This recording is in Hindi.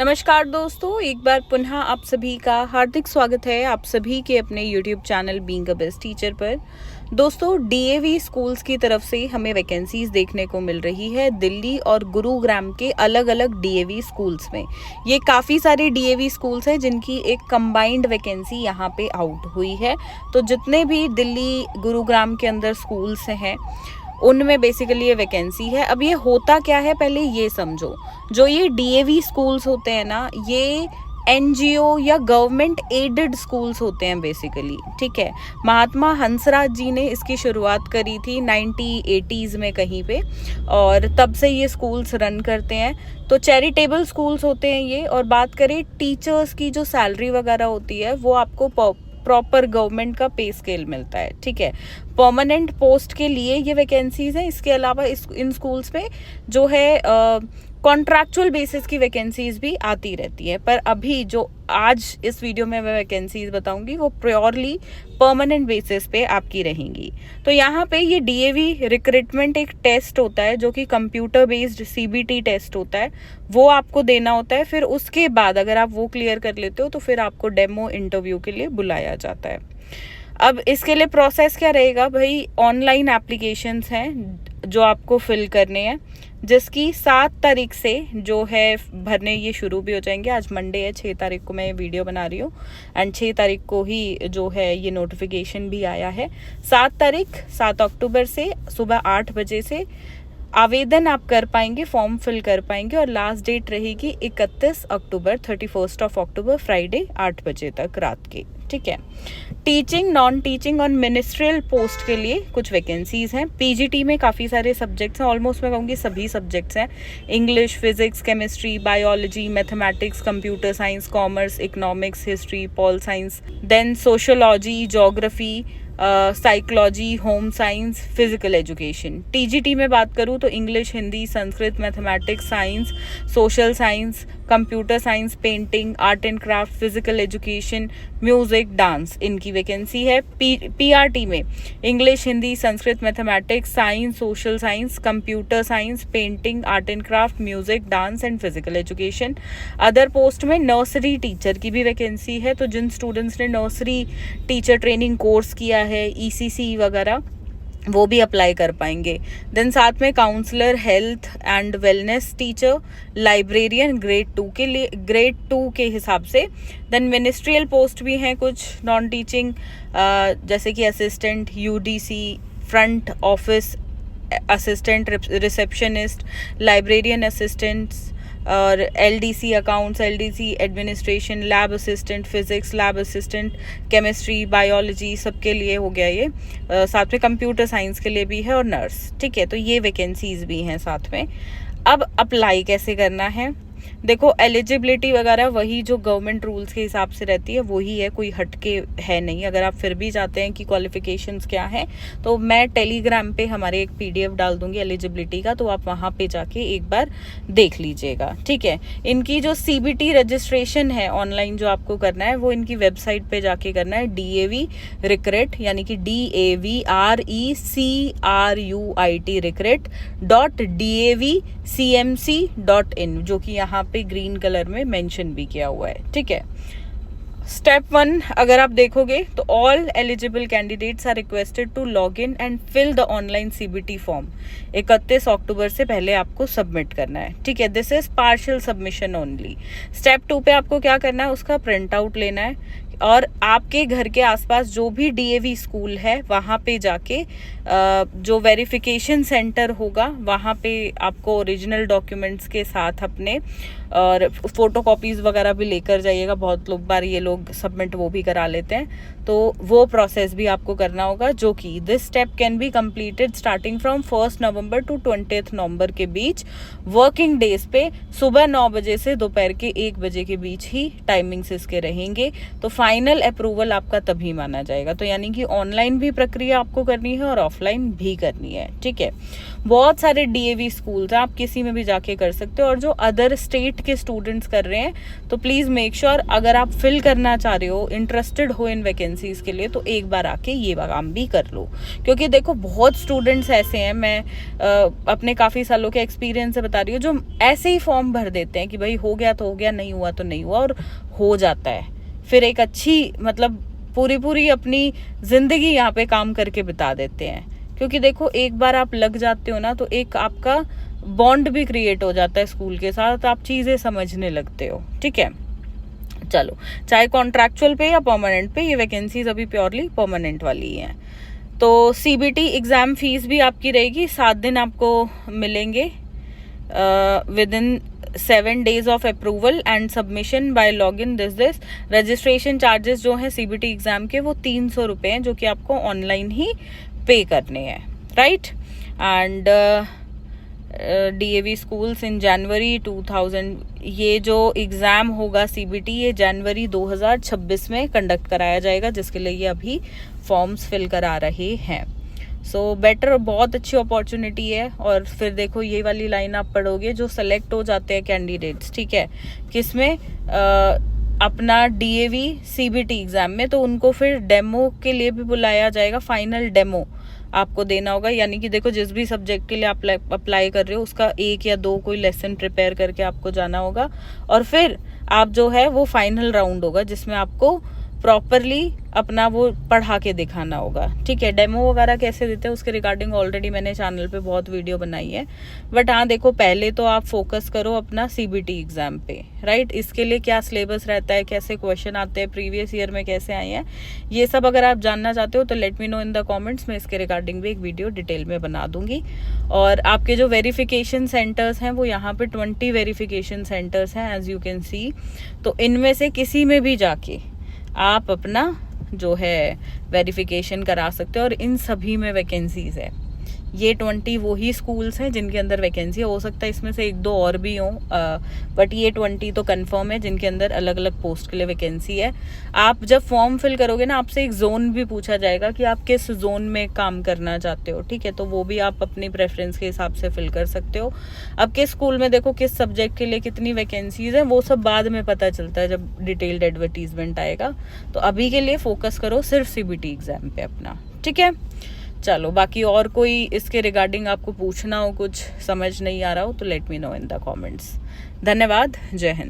नमस्कार दोस्तों, एक बार पुनः आप सभी का हार्दिक स्वागत है आप सभी के अपने YouTube channel being a best teacher पर। दोस्तों, डीएवी स्कूल्स की तरफ से हमें वैकेंसीज देखने को मिल रही है दिल्ली और गुरुग्राम के अलग अलग डीएवी स्कूल्स में। ये काफ़ी सारे डीएवी स्कूल्स हैं जिनकी एक कंबाइंड वैकेंसी यहाँ पे आउट हुई है। तो जितने भी दिल्ली गुरुग्राम के अंदर स्कूल्स हैं उनमें बेसिकली ये वैकेंसी है। अब ये होता क्या है पहले ये समझो। जो ये डीएवी स्कूल्स होते हैं ना, ये एनजीओ या गवर्नमेंट एडेड स्कूल्स होते हैं बेसिकली, ठीक है। महात्मा हंसराज जी ने इसकी शुरुआत करी थी 1980s में कहीं पे, और तब से ये स्कूल्स रन करते हैं। तो चैरिटेबल स्कूल्स होते हैं ये। और बात करें टीचर्स की, जो सैलरी वगैरह होती है वो आपको प्रॉपर गवर्नमेंट का पे स्केल मिलता है, ठीक है। परमानेंट पोस्ट के लिए ये वैकेंसीज हैं। इसके अलावा इन स्कूल्स में जो है कॉन्ट्रैक्चुअल बेसिस की वैकेंसीज भी आती रहती है। पर अभी जो आज इस वीडियो में मैं वैकेंसीज बताऊंगी वो प्योरली परमानेंट बेसिस पे आपकी रहेंगी। तो यहाँ पे ये डीएवी रिक्रूटमेंट एक टेस्ट होता है जो कि कंप्यूटर बेस्ड सीबीटी टेस्ट होता है, वो आपको देना होता है। फिर उसके बाद अगर आप वो क्लियर कर लेते हो तो फिर आपको डेमो इंटरव्यू के लिए बुलाया जाता है। अब इसके लिए प्रोसेस क्या रहेगा भाई, ऑनलाइन एप्लीकेशंस हैं जो आपको फिल करने हैं, जिसकी 7 तारीख से जो है भरने ये शुरू भी हो जाएंगे। आज मंडे है, 6 तारीख को मैं ये वीडियो बना रही हूँ एंड 6 तारीख को ही जो है ये नोटिफिकेशन भी आया है। 7 अक्टूबर से सुबह 8 बजे से आवेदन आप कर पाएंगे, फॉर्म फिल कर पाएंगे, और लास्ट डेट रहेगी 31 अक्टूबर 31 अक्टूबर फ्राइडे 8 बजे तक रात के, ठीक है। टीचिंग, नॉन टीचिंग और मिनिस्ट्रियल पोस्ट के लिए कुछ वैकेंसीज हैं। पीजीटी में काफ़ी सारे सब्जेक्ट्स हैं, ऑलमोस्ट मैं कहूँगी सभी सब्जेक्ट्स हैं। English, physics, chemistry, biology, mathematics, computer science, commerce, economics, history, pol science, then sociology, geography, psychology, home science, physical education. TGT में बात करूँ तो English, Hindi, Sanskrit, mathematics, science, social science, computer science, painting, art and craft, physical education, music, dance, इनकी वैकेंसी है। पीआरटी में English, Hindi, Sanskrit, mathematics, science, social science, computer science, painting, art and craft, music, dance and physical education. Other post में नर्सरी टीचर की भी वैकेंसी है। तो जिन स्टूडेंट्स ने नर्सरी टीचर ट्रेनिंग कोर्स किया है, ईसीसी वगैरह, वो भी अप्लाई कर पाएंगे। देन साथ में counsellor, health and wellness teacher, librarian grade 2 के हिसाब से। देन मिनिस्ट्रियल पोस्ट भी हैं कुछ नॉन टीचिंग, जैसे कि assistant UDC, front office assistant, receptionist, librarian assistants, और LDC accounts, LDC administration, lab assistant, physics lab assistant, chemistry, biology, सबके लिए हो गया ये। साथ में कंप्यूटर साइंस के लिए भी है, और नर्स, ठीक है। तो ये वैकेंसीज भी हैं साथ में। अब अप्लाई कैसे करना है, देखो एलिजिबिलिटी वगैरह वही जो गवर्नमेंट रूल्स के हिसाब से रहती है वही है, कोई हटके है नहीं। अगर आप फिर भी चाहते हैं कि क्वालिफिकेशंस क्या हैं, तो मैं टेलीग्राम पे हमारे एक पीडीएफ डाल दूंगी एलिजिबिलिटी का, तो आप वहाँ पे जाके एक बार देख लीजिएगा, ठीक है। इनकी जो सीबीटी रजिस्ट्रेशन है ऑनलाइन जो आपको करना है वो इनकी वेबसाइट पे जाके करना है, DAV रिक्रूट, यानी कि DAVRECRUIT recruit.davcmc.in, जो कि यहाँ पे ग्रीन कलर में मेंशन भी किया हुआ है, ठीक है। स्टेप 1 अगर आप देखोगे तो all eligible candidates are requested to log in and fill the online CBT form. 31 October से पहले आपको सबमिट करना है, ठीक है। This is partial submission only. Step 2 पे आपको क्या करना है, उसका प्रिंट आउट लेना है, और आपके घर के आसपास जो भी डीएवी स्कूल है वहाँ पे जाके जो वेरिफिकेशन सेंटर होगा वहाँ पे आपको ओरिजिनल डॉक्यूमेंट्स के साथ अपने और फोटो कॉपीज़ वगैरह भी लेकर जाइएगा। बहुत लोग बार ये लोग सबमिट वो भी करा लेते हैं, तो वो प्रोसेस भी आपको करना होगा, जो कि this step can be completed starting from 1 November to 20 November के बीच, वर्किंग डेज पे सुबह 9 बजे से दोपहर के 1 बजे के बीच ही टाइमिंग्स इसके रहेंगे। तो फाइनल अप्रूवल आपका तभी माना जाएगा। तो यानी कि ऑनलाइन भी प्रक्रिया आपको करनी है और ऑफलाइन ऑफलाइन भी करनी है। ठीक है, बहुत सारे डीएवी स्कूल्स हैं, आप किसी में भी जाके कर सकते हो। और जो अदर स्टेट के स्टूडेंट्स कर रहे हैं तो प्लीज़ मेक श्योर अगर आप फिल करना चाह रहे हो, इंटरेस्टेड हो इन वैकेंसीज़ के लिए, तो एक बार आके ये काम भी कर लो। क्योंकि देखो बहुत स्टूडेंट्स ऐसे हैं, मैं अपने काफ़ी सालों के एक्सपीरियंस से बता रही हूँ, जो ऐसे ही फॉर्म भर देते हैं कि भाई हो गया तो हो गया, नहीं हुआ तो नहीं हुआ, और हो जाता है। फिर एक अच्छी मतलब पूरी अपनी ज़िंदगी यहाँ पे काम करके बिता देते हैं। क्योंकि देखो एक बार आप लग जाते हो ना तो एक आपका बॉन्ड भी क्रिएट हो जाता है स्कूल के साथ, आप चीज़ें समझने लगते हो। ठीक है, चलो, चाहे कॉन्ट्रैक्चुअल पे या परमानेंट पे, ये वैकेंसीज अभी प्योरली परमानेंट वाली हैं। तो सीबीटी एग्ज़ाम फीस भी आपकी रहेगी, 7 दिन आपको मिलेंगे with in 7 days of approval and submission by log in this. Registration charges जो हैं सीबीटी एग्ज़ाम के वो 300 रुपये हैं, जो कि आपको ऑनलाइन ही पे करने हैं, right. And DAV schools in January 2000, ये जो एग्ज़ाम होगा सीबीटी, ये जनवरी 2026 में कंडक्ट कराया जाएगा, जिसके लिए ये अभी फॉर्म्स फिल करा रहे हैं। सो बेटर, बहुत अच्छी अपॉर्चुनिटी है। और फिर देखो ये वाली लाइन आप पढ़ोगे, जो सेलेक्ट हो जाते हैं कैंडिडेट्स, ठीक है, किसमें, अपना डीएवी सीबीटी एग्ज़ाम में, तो उनको फिर डेमो के लिए भी बुलाया जाएगा। फाइनल डेमो आपको देना होगा, यानी कि देखो जिस भी सब्जेक्ट के लिए आप अप्लाई कर रहे हो उसका 1 या 2 कोई लेसन प्रिपेयर करके आपको जाना होगा। और फिर आप जो है वो फाइनल राउंड होगा, जिसमें आपको प्रॉपरली अपना वो पढ़ा के दिखाना होगा। ठीक है, डेमो वगैरह कैसे देते हैं उसके रिगार्डिंग ऑलरेडी मैंने चैनल पे बहुत वीडियो बनाई है। बट हाँ देखो, पहले तो आप फोकस करो अपना सीबीटी एग्ज़ाम पे, राइट। इसके लिए क्या सिलेबस रहता है, कैसे क्वेश्चन आते हैं, प्रीवियस ईयर में कैसे आए हैं, ये सब अगर आप जानना चाहते हो तो let me know in the comments. मैं इसके रिगार्डिंग भी एक वीडियो डिटेल में बना दूंगी। और आपके जो वेरिफिकेशन सेंटर्स हैं वो यहाँ पे 20 वेरिफिकेशन सेंटर्स हैं एज यू कैन सी। तो इनमें से किसी में भी जाके आप अपना जो है वेरिफिकेशन करा सकते हो, और इन सभी में वैकेंसीज है। ये 20 वही स्कूल्स हैं जिनके अंदर वैकेंसी हो सकता है इसमें से 1-2 और भी हों, बट ये 20 तो कंफर्म है जिनके अंदर अलग अलग पोस्ट के लिए वैकेंसी है। आप जब फॉर्म फिल करोगे ना, आपसे एक जोन भी पूछा जाएगा कि आप किस जोन में काम करना चाहते हो। ठीक है, तो वो भी आप अपनी प्रेफरेंस के हिसाब से फिल कर सकते हो। अब किस स्कूल में देखो किस सब्जेक्ट के लिए कितनी वैकेंसीज है, वो सब बाद में पता चलता है जब डिटेल्ड एडवर्टीजमेंट आएगा। तो अभी के लिए फोकस करो सिर्फ सीबीटी एग्जाम पे अपना। ठीक है, चलो, बाकी और कोई इसके रिगार्डिंग आपको पूछना हो, कुछ समझ नहीं आ रहा हो, तो let me know in the comments. धन्यवाद, जय हिंद।